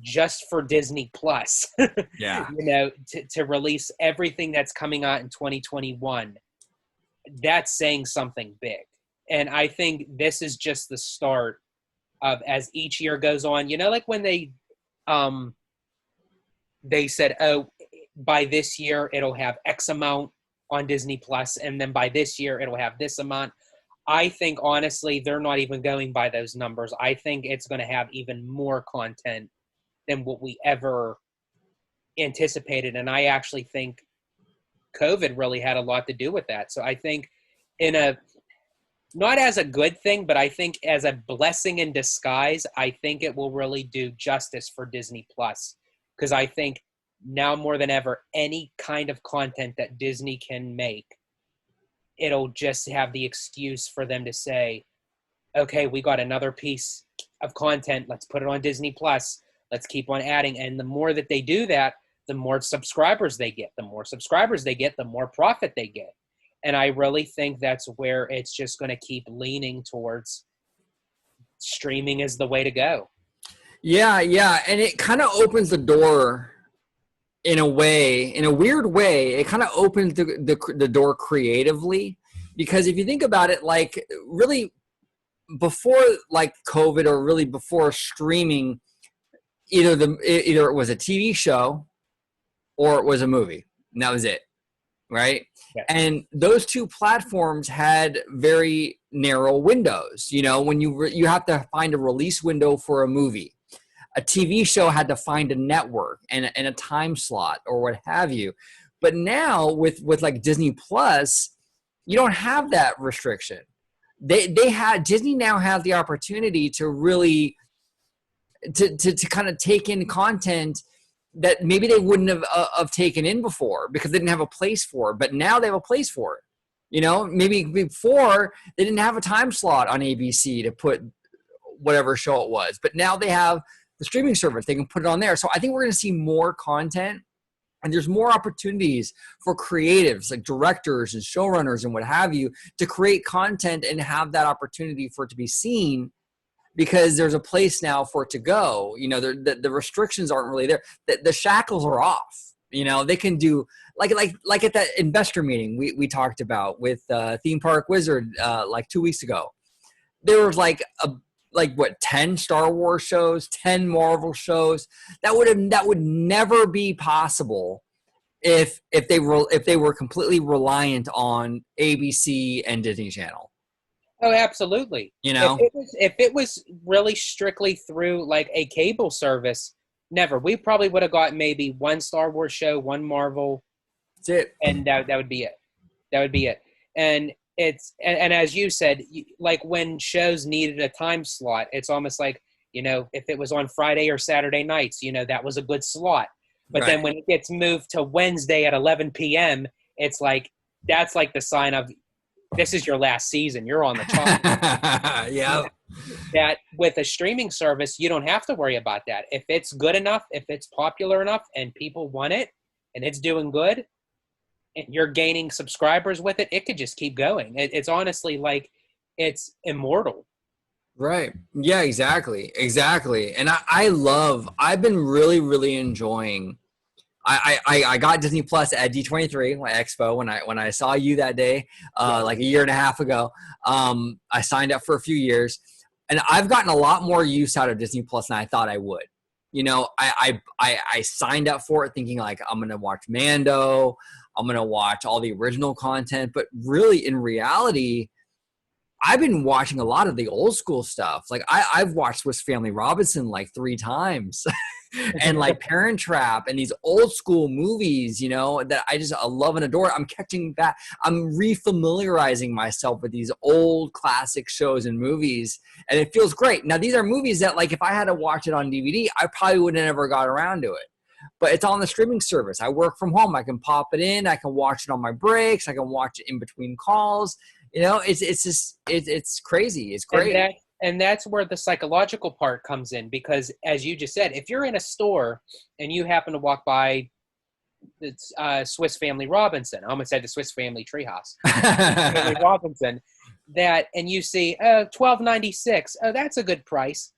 just for Disney Plus, Yeah. you know, to release everything that's coming out in 2021, that's saying something big. And I think this is just the start of, as each year goes on, you know, like when they said, oh, by this year it'll have X amount on Disney Plus, and then by this year it'll have this amount. I think, honestly, they're not even going by those numbers. I think it's going to have even more content than what we ever anticipated. And I actually think COVID really had a lot to do with that. So I think not as a good thing, but I think as a blessing in disguise, I think it will really do justice for Disney Plus. Because I think now more than ever, any kind of content that Disney can make, it'll just have the excuse for them to say, okay, we got another piece of content. Let's put it on Disney Plus. Let's keep on adding. And the more that they do that, the more subscribers they get. The more subscribers they get, the more profit they get. And I really think that's where it's just going to keep leaning towards streaming is the way to go. Yeah. And it kind of opens the door in a weird way. It kind of opens the door creatively, because if you think about it, like really before like COVID, or really before streaming, either it was a TV show or it was a movie, and that was it. Right. Yeah. And those two platforms had very narrow windows. You know, when you have to find a release window for a movie. A TV show had to find a network and a time slot or what have you. But now with like Disney Plus, you don't have that restriction. Disney now has the opportunity to really to kind of take in content that maybe they wouldn't have taken in before because they didn't have a place for it. But now they have a place for it. You know, maybe before they didn't have a time slot on ABC to put whatever show it was, but now they have the streaming service. They can put it on there. So I think we're going to see more content, and there's more opportunities for creatives like directors and showrunners and what have you to create content and have that opportunity for it to be seen because there's a place now for it to go. You know, the restrictions aren't really there. The shackles are off. You know, they can do like at that investor meeting we talked about with Theme Park Wizard like 2 weeks ago. There was like 10 Star Wars shows, 10 Marvel shows. That would never be possible if they were completely reliant on ABC and Disney Channel. Oh, absolutely. You know, if it was really strictly through like a cable service, never. We probably would have got maybe one Star Wars show, one Marvel. That's it. And that would be it. That would be it. And it's and as you said, like when shows needed a time slot, it's almost like, you know, if it was on Friday or Saturday nights, you know, that was a good slot. But then when it gets moved to Wednesday at 11 p.m., it's like that's like the sign of this is your last season. You're on the top. Yeah. That with a streaming service, you don't have to worry about that. If it's good enough, if it's popular enough, and people want it, and it's doing good, and you're gaining subscribers with it, it could just keep going. It's honestly like it's immortal. Right. Yeah, exactly. And I've been really, really enjoying, I got Disney Plus at D23, my expo, when I saw you that day, like a year and a half ago. I signed up for a few years, and I've gotten a lot more use out of Disney Plus than I thought I would. You know, I signed up for it thinking like I'm going to watch Mando, I'm going to watch all the original content, but really in reality, I've been watching a lot of the old school stuff. Like I've watched Swiss Family Robinson like 3 times and like Parent Trap and these old school movies, you know, that I love and adore. I'm catching back. I'm refamiliarizing myself with these old classic shows and movies, and it feels great. Now, these are movies that like if I had to watch it on DVD, I probably would have never got around to it. But it's on the streaming service. I work from home. I can pop it in. I can watch it on my breaks. I can watch it in between calls. You know, it's crazy. It's great. And that's where the psychological part comes in, because as you just said, if you're in a store and you happen to walk by it's Swiss Family Robinson, I almost said the Swiss Family Treehouse, Family Robinson, and you see $12.96. Oh, that's a good price.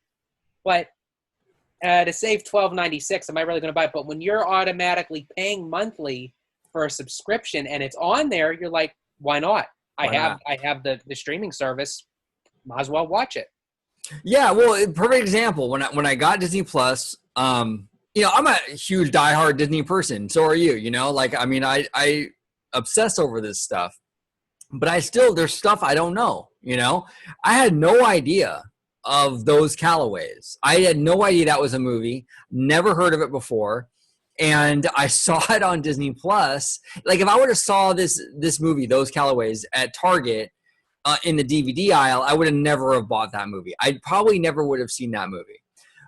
But to save $12.96, am I really going to buy it? But when you're automatically paying monthly for a subscription and it's on there, you're like, why not? I have the streaming service. Might as well watch it. Yeah, well, perfect example. When I got Disney Plus, you know, I'm a huge diehard Disney person. So are you. You know, like I mean, I obsess over this stuff, but there's stuff I don't know. You know, I had no idea of those Callaways. I had no idea that was a movie. Never heard of it before. And I saw it on Disney Plus. Like if I would have saw this movie, Those Callaways, at Target in the DVD aisle, I would have never have bought that movie. I probably never would have seen that movie.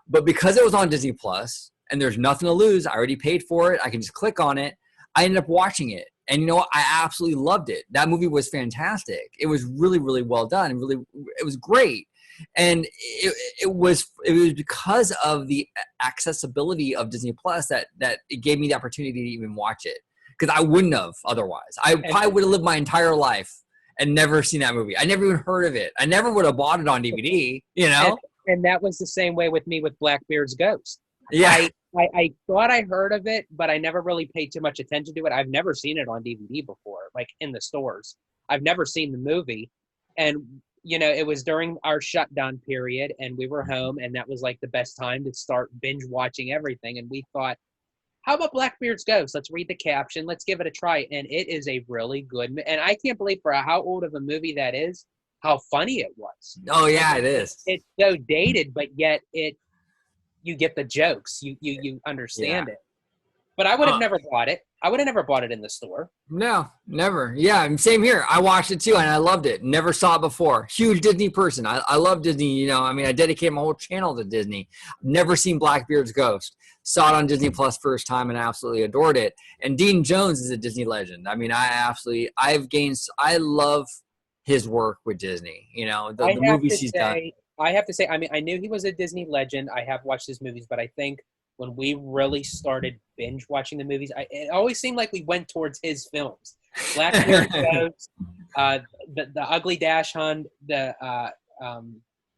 But because it was on Disney Plus and there's nothing to lose, I already paid for it. I can just click on it. I ended up watching it. And you know what? I absolutely loved it. That movie was fantastic. It was really, really well done. It was great. And it was because of the accessibility of Disney Plus that it gave me the opportunity to even watch it, because I wouldn't have otherwise. I probably would have lived my entire life and never seen that movie. I never even heard of it. I never would have bought it on DVD, you know? And that was the same way with me with Blackbeards Ghost. Yeah. I thought I heard of it, but I never really paid too much attention to it. I've never seen it on DVD before, like in the stores. I've never seen the movie. And you know, it was during our shutdown period and we were home, and that was like the best time to start binge watching everything. And we thought, how about Blackbeard's Ghost? Let's read the caption. Let's give it a try. And it is a really good, and I can't believe for how old of a movie that is, how funny it was. Oh yeah, it is. It's so dated, but yet you get the jokes. You understand it. But I would have never bought it. I would have never bought it in the store. No, never. Yeah, same here. I watched it too, and I loved it. Never saw it before. Huge Disney person. I love Disney. You know, I mean, I dedicate my whole channel to Disney. Never seen Blackbeard's Ghost. Saw it on Disney Plus first time and absolutely adored it. And Dean Jones is a Disney legend. I mean, I love his work with Disney. You know, the movies he's done. I have to say, I mean, I knew he was a Disney legend. I have watched his movies, but I think when we really started binge watching the movies, it always seemed like we went towards his films. Blackbeard Ghost, the Ugly Dash Hunt, the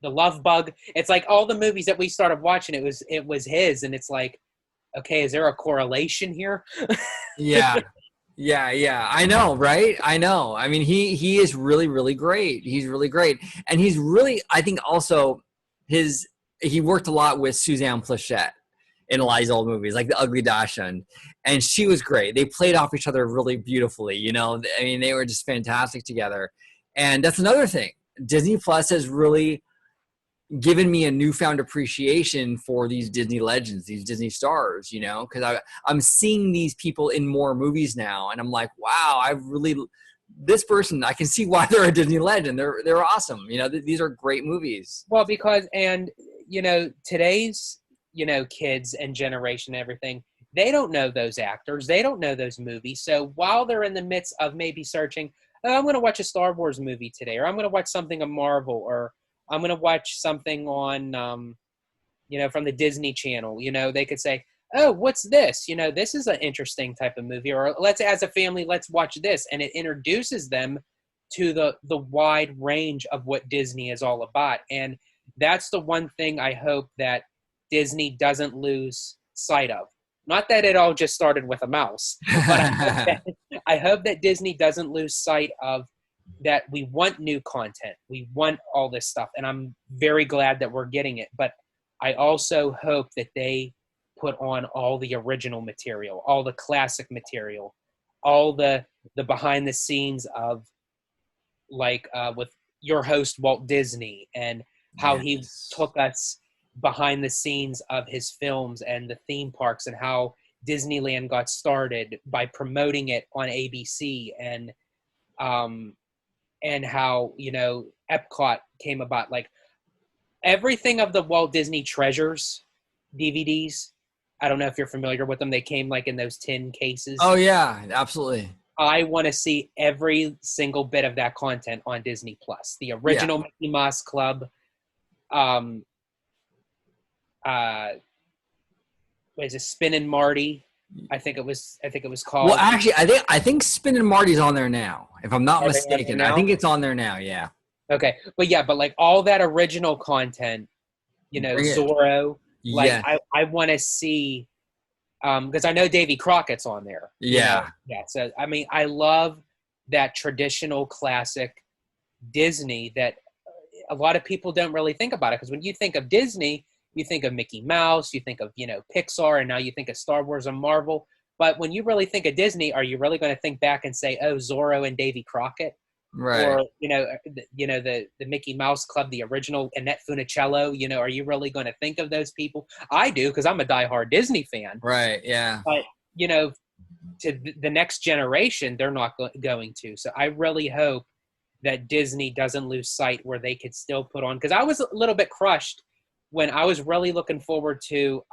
the Love Bug. It's like all the movies that we started watching, it was his, and it's like, okay, is there a correlation here? Yeah. Yeah. I know, right? I know. I mean, he is really, really great. He's really great. And he's really, I think also he worked a lot with Suzanne Plachette in a lot of these old movies, like The Ugly Dachshund. And she was great. They played off each other really beautifully, you know? I mean, they were just fantastic together. And that's another thing. Disney Plus has really given me a newfound appreciation for these Disney legends, these Disney stars, you know, because I'm seeing these people in more movies now, and I'm like, wow, this person, I can see why they're a Disney legend. They're awesome, you know. These are great movies. Well, because, and you know, today's, you know, kids and generation and everything, they don't know those actors, they don't know those movies. So while they're in the midst of maybe searching, oh, I'm going to watch a Star Wars movie today, or I'm going to watch something of Marvel, or I'm going to watch something on, you know, from the Disney Channel, you know, they could say, oh, what's this? You know, this is an interesting type of movie, or as a family, let's watch this. And it introduces them to the wide range of what Disney is all about. And that's the one thing I hope that Disney doesn't lose sight of. Not that it all just started with a mouse, but I hope that Disney doesn't lose sight of that. We want new content. We want all this stuff. And I'm very glad that we're getting it. But I also hope that they put on all the original material, all the classic material, all the behind the scenes of, like, with your host, Walt Disney, and how he took us behind the scenes of his films and the theme parks, and how Disneyland got started by promoting it on ABC, and how, you know, Epcot came about. Like, everything of the Walt Disney Treasures DVDs, I don't know if you're familiar with them. They came like in those tin cases. Oh yeah, absolutely. I want to see every single bit of that content on Disney Plus. The original Mickey Mouse Club, what is it, Spin and Marty? I think it was called. Well, actually, I think Spin and Marty's on there now, if I'm not mistaken. I think it's on there now. Yeah. Okay, but like all that original content, you know, Zorro. Like, I want to see, because I know Davy Crockett's on there. Yeah. You know? Yeah. So, I mean, I love that traditional classic Disney that a lot of people don't really think about it. Because when you think of Disney, you think of Mickey Mouse, you think of, you know, Pixar, and now you think of Star Wars and Marvel. But when you really think of Disney, are you really going to think back and say, oh, Zorro and Davy Crockett? Right. Or, you know, the Mickey Mouse Club, the original Annette Funicello, you know, are you really going to think of those people? I do, because I'm a diehard Disney fan. Right, yeah. But, you know, to the next generation, they're not going to. So I really hope that Disney doesn't lose sight where they could still put on. Because I was a little bit crushed when I was really looking forward to,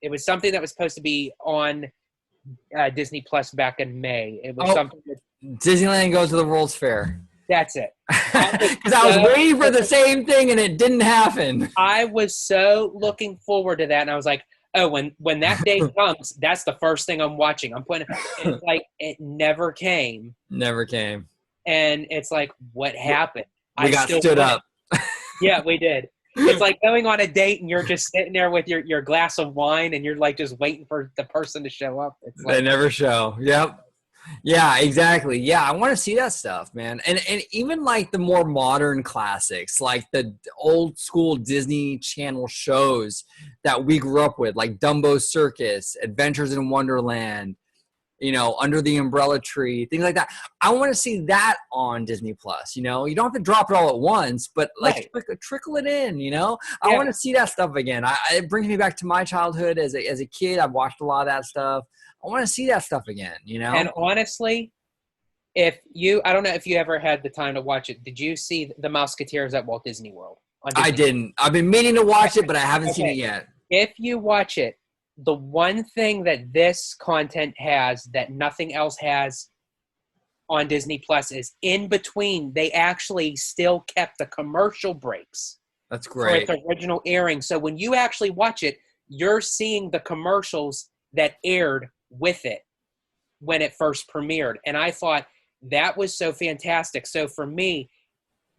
it was something that was supposed to be on Disney Plus back in May. It was something that, Disneyland Goes to the World's Fair. That's it. Because I was waiting for the same thing and it didn't happen. I was so looking forward to that, and I was like, oh, when that day comes, that's the first thing I'm watching. I'm putting it's like it never came. Never came. And it's like, what happened? We got stood up. Yeah, we did. It's like going on a date and you're just sitting there with your glass of wine and you're like just waiting for the person to show up. It's like, they never show. Yep. Yeah, exactly. Yeah, I want to see that stuff, man. And even like the more modern classics, like the old school Disney Channel shows that we grew up with, like Dumbo's Circus, Adventures in Wonderland, you know, Under the Umbrella Tree, things like that. I want to see that on Disney Plus. You know, you don't have to drop it all at once, but like trickle it in. You know, I want to see that stuff again. It brings me back to my childhood as a kid. I've watched a lot of that stuff. I want to see that stuff again. You know, and honestly, I don't know if you ever had the time to watch it. Did you see The Mouseketeers at Walt Disney World? I didn't. I've been meaning to watch it, but I haven't seen it yet. If you watch it, the one thing that this content has that nothing else has on Disney Plus is in between, they actually still kept the commercial breaks. That's great. For its original airing. So when you actually watch it, you're seeing the commercials that aired with it when it first premiered. And I thought that was so fantastic. So for me,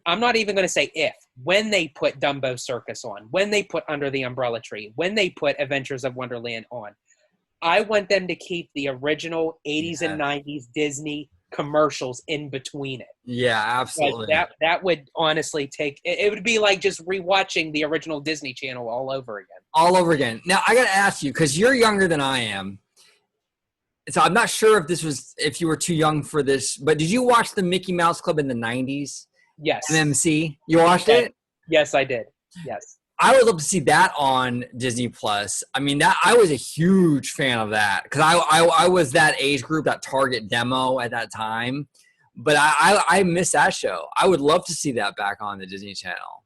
I'm not even going to say if, when they put Dumbo Circus on, when they put Under the Umbrella Tree, when they put Adventures of Wonderland on, I want them to keep the original 80s and 90s Disney commercials in between it. Yeah, absolutely. That would honestly it would be like just rewatching the original Disney Channel all over again. All over again. Now, I got to ask you, because you're younger than I am, so I'm not sure if you were too young for this, but did you watch the Mickey Mouse Club in the 90s? Yes. MMC? You watched it? Yes, I did. Yes. I would love to see that on Disney Plus. I mean, I was a huge fan of that because I was that age group, that target demo at that time. But I miss that show. I would love to see that back on the Disney Channel.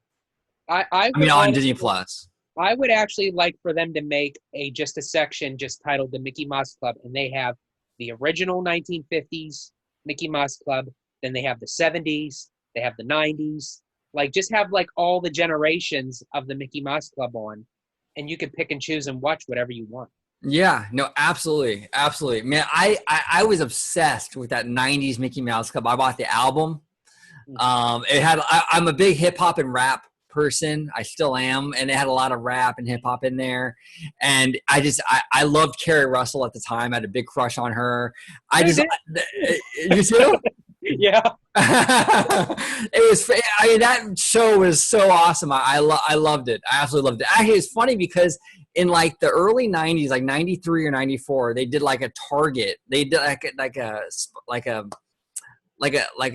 On Disney Plus. I would actually like for them to make just a section just titled the Mickey Mouse Club, and they have the original 1950s Mickey Mouse Club, then they have the 70s, they have the 90s. Like, just have, like, all the generations of the Mickey Mouse Club on, and you can pick and choose and watch whatever you want. Yeah, no, absolutely. Absolutely. Man, I was obsessed with that 90s Mickey Mouse Club. I bought the album. I'm a big hip-hop and rap person. I still am, and it had a lot of rap and hip-hop in there. And I loved Carrie Russell at the time. I had a big crush on her. You too? Yeah. That show was so awesome. I loved it. I absolutely loved it. Actually, it's funny because in like the early 90s, like 93 or 94, they did like a Target. They did like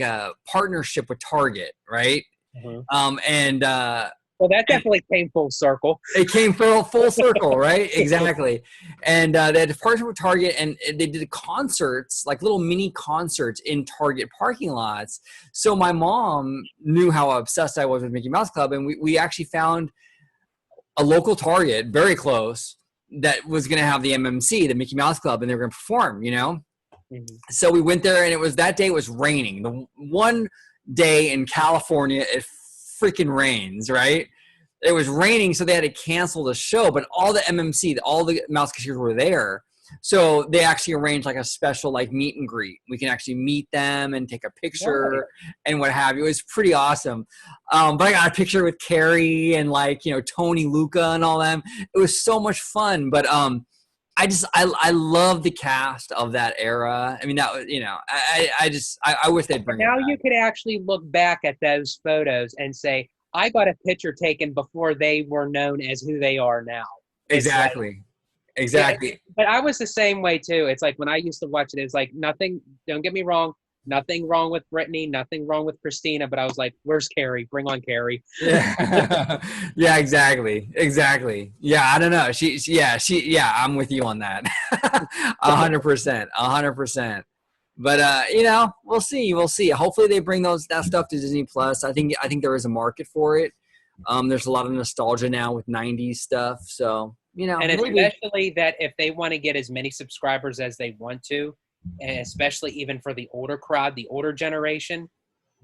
a partnership with Target, right? Mm-hmm. Well, that definitely came full circle. It came full circle, right? Exactly. And they had a partnership with Target, and they did concerts, like little mini concerts in Target parking lots. So my mom knew how obsessed I was with Mickey Mouse Club, and we actually found a local Target very close that was going to have the MMC, the Mickey Mouse Club, and they were going to perform, you know? Mm-hmm. So we went there, and that day it was raining. The one day in California, it freaking rains, right? It was raining, so they had to cancel the show, but all the MMC, all the Mouseketeers were there. So they actually arranged like a special like meet and greet. We can actually meet them and take a picture and what have you. It was pretty awesome. But I got a picture with Carrie and like, you know, Tony, Luca and all them. It was so much fun. But I love the cast of that era. I mean, that was, you know, I wish they'd bring it back. Now you could actually look back at those photos and say, I got a picture taken before they were known as who they are now. Exactly. Exactly. But I was the same way too. It's like when I used to watch it, it's like nothing, don't get me wrong, nothing wrong with Brittany, nothing wrong with Christina, but I was like, where's Carrie? Bring on Carrie. Yeah, yeah, exactly. Yeah, I don't know. I'm with you on that. 100%. But you know, we'll see. Hopefully they bring that stuff to Disney Plus. I think there is a market for it. There's a lot of nostalgia now with 90s stuff, so you know, and especially that if they want to get as many subscribers as they want to, and especially even for the older crowd, the older generation,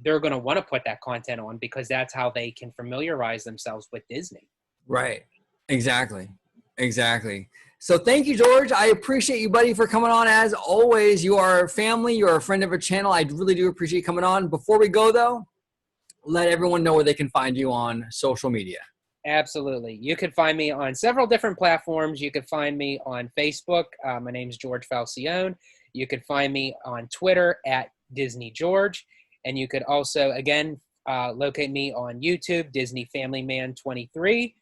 they're going to want to put that content on because that's how they can familiarize themselves with Disney. Right. Exactly. So thank you, George. I appreciate you, buddy, for coming on. As always, you are family. You're a friend of a channel. I really do appreciate you coming on. Before we go, though, let everyone know where they can find you on social media. Absolutely. You could find me on several different platforms. You could find me on Facebook. My name is George Falcione. You could find me on Twitter at Disney George. And you could also, again, locate me on YouTube, Disney Family Man 23.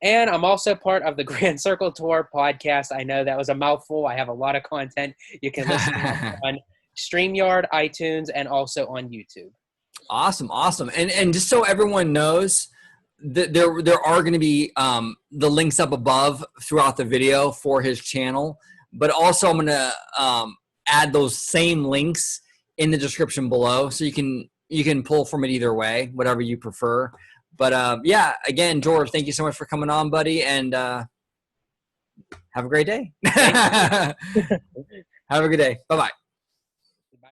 And I'm also part of the Grand Circle Tour podcast. I know that was a mouthful. I have a lot of content. You can listen on StreamYard, iTunes, and also on YouTube. Awesome. And just so everyone knows, there are going to be the links up above throughout the video for his channel. But also I'm going to add those same links in the description below. So you can pull from it either way, whatever you prefer. But yeah, again, George, thank you so much for coming on, buddy, and have a great day. Have a good day. Bye-bye.